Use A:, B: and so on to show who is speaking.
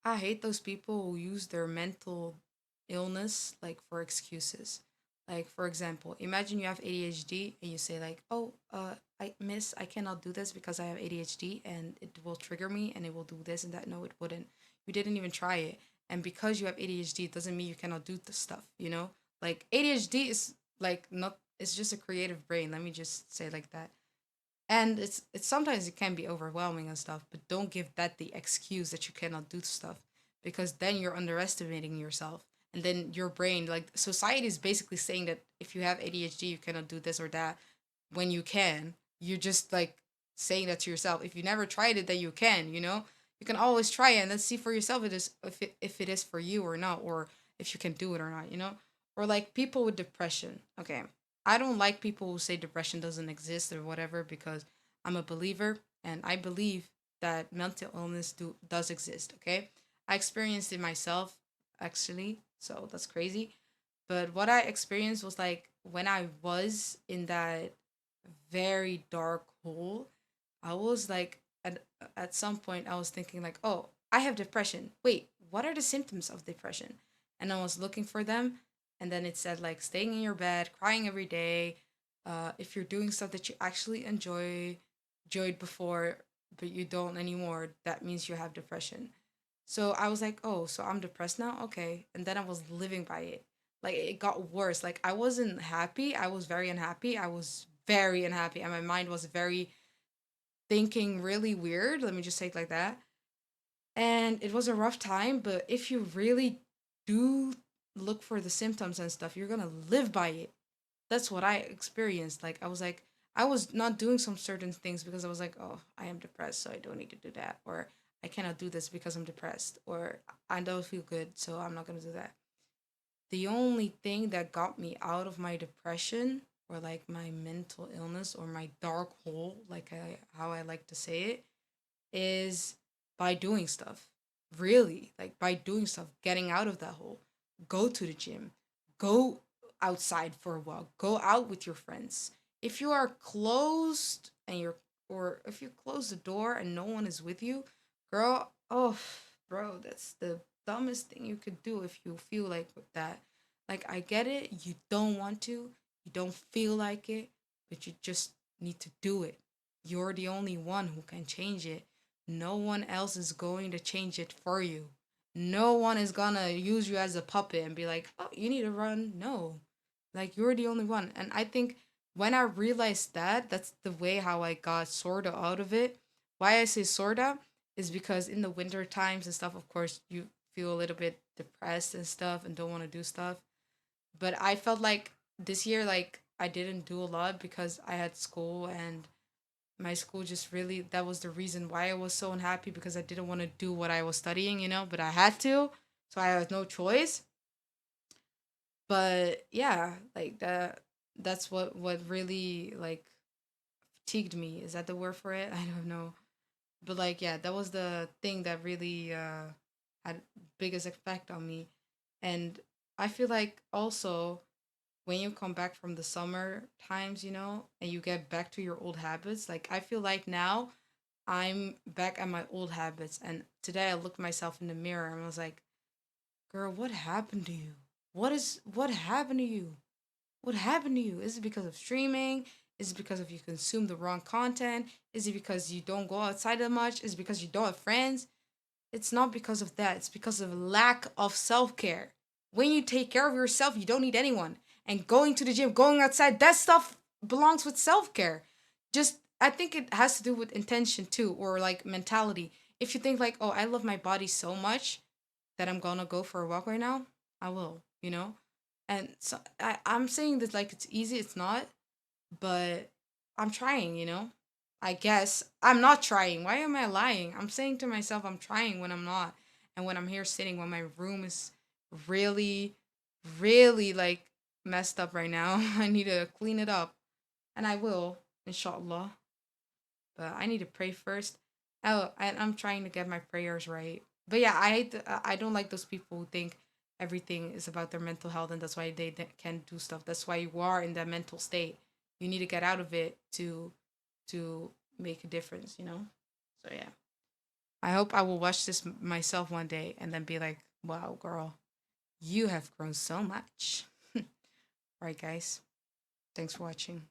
A: I hate those people who use their mental illness like for excuses. Like for example, imagine you have ADHD and you say like, "Oh, I cannot do this because I have ADHD and it will trigger me and it will do this and that." No, it wouldn't. You didn't even try it. And because you have ADHD, it doesn't mean you cannot do the stuff, you know? Like ADHD is like not it's just a creative brain. Let me just say like that. And it's sometimes it can be overwhelming and stuff, but don't give that the excuse that you cannot do stuff, because then you're underestimating yourself. And then your brain, like society is basically saying that if you have ADHD you cannot do this or that, when you can. You're just like saying that to yourself. If you never tried it, then you can, you know? You can always try it and then see for yourself if it is for you or not, or if you can do it or not, you know? Or like people with depression. Okay. I don't like people who say depression doesn't exist or whatever, because I'm a believer and I believe that mental illness does exist, okay? I experienced it myself actually, so that's crazy. But what I experienced was like when I was in that very dark hole, I was like at some point I was thinking like, "Oh, I have depression. Wait, what are the symptoms of depression?" And I was looking for them, and then it said like staying in your bed, crying every day, if you're doing stuff that you actually enjoyed before but you don't anymore, that means you have depression. So I was like, oh, so I'm depressed now? Okay. And then I was living by it. Like it got worse. Like I wasn't happy. I was very unhappy. I was very unhappy. And my mind was very thinking really weird. Let me just say it like that. And it was a rough time. But if you really do look for the symptoms and stuff, you're going to live by it. That's what I experienced. Like I was not doing some certain things because I was like, oh, I am depressed, so I don't need to do that, or I cannot do this because I'm depressed, or I don't feel good, so I'm not gonna do that. The only thing that got me out of my depression or like my mental illness or my dark hole, how I like to say it, is by doing stuff. Really, like by doing stuff, getting out of that hole. Go to the gym. Go outside for a walk. Go out with your friends. If you are closed and you're or if you close the door and no one is with you, girl, oh, bro, that's the dumbest thing you could do if you feel like that. Like I get it, you don't want to, you don't feel like it, but you just need to do it. You're the only one who can change it. No one else is going to change it for you. No one is gonna use you as a puppet and be like, oh, you need to run. No. Like, you're the only one. And I think when I realized that, that's the way how I got sorta out of it. Why I say sorta is because in the winter times and stuff, of course, you feel a little bit depressed and stuff and don't want to do stuff. But I felt like this year, like, I didn't do a lot because I had school, and my school just really, that was the reason why I was so unhappy, because I didn't want to do what I was studying, you know, but I had to, so I had no choice. But yeah, like that's what really like fatigued me. Is that the word for it? I don't know. But like yeah, that was the thing that really had biggest effect on me. And I feel like also when you come back from the summer times, you know, and you get back to your old habits, like I feel like now I'm back at my old habits. And today I looked myself in the mirror and I was like, girl, what happened to you? What happened to you? What happened to you? Is it because of streaming? Is it because of you consume the wrong content? Is it because you don't go outside that much? Is it because you don't have friends? It's not because of that. It's because of lack of self-care. When you take care of yourself, you don't need anyone. And going to the gym, going outside, that stuff belongs with self-care. Just I think it has to do with intention too, or like mentality. If you think like, "Oh, I love my body so much that I'm going to go for a walk right now," I will, you know? And so I'm saying that like it's easy, it's not, but I'm trying, you know? I guess I'm not trying. Why am I lying? I'm saying to myself I'm trying when I'm not. And when I'm here sitting, when my room is really, really like messed up right now, I need to clean it up. And I will, inshallah. But I need to pray first. Oh, and I'm trying to get my prayers right. But yeah, I don't like those people who think everything is about their mental health and that's why they can't do stuff. That's why you are in that mental state. You need to get out of it to make a difference, you know? So yeah. I hope I will watch this myself one day and then be like, wow, girl, you have grown so much. Right, guys. Thanks for watching.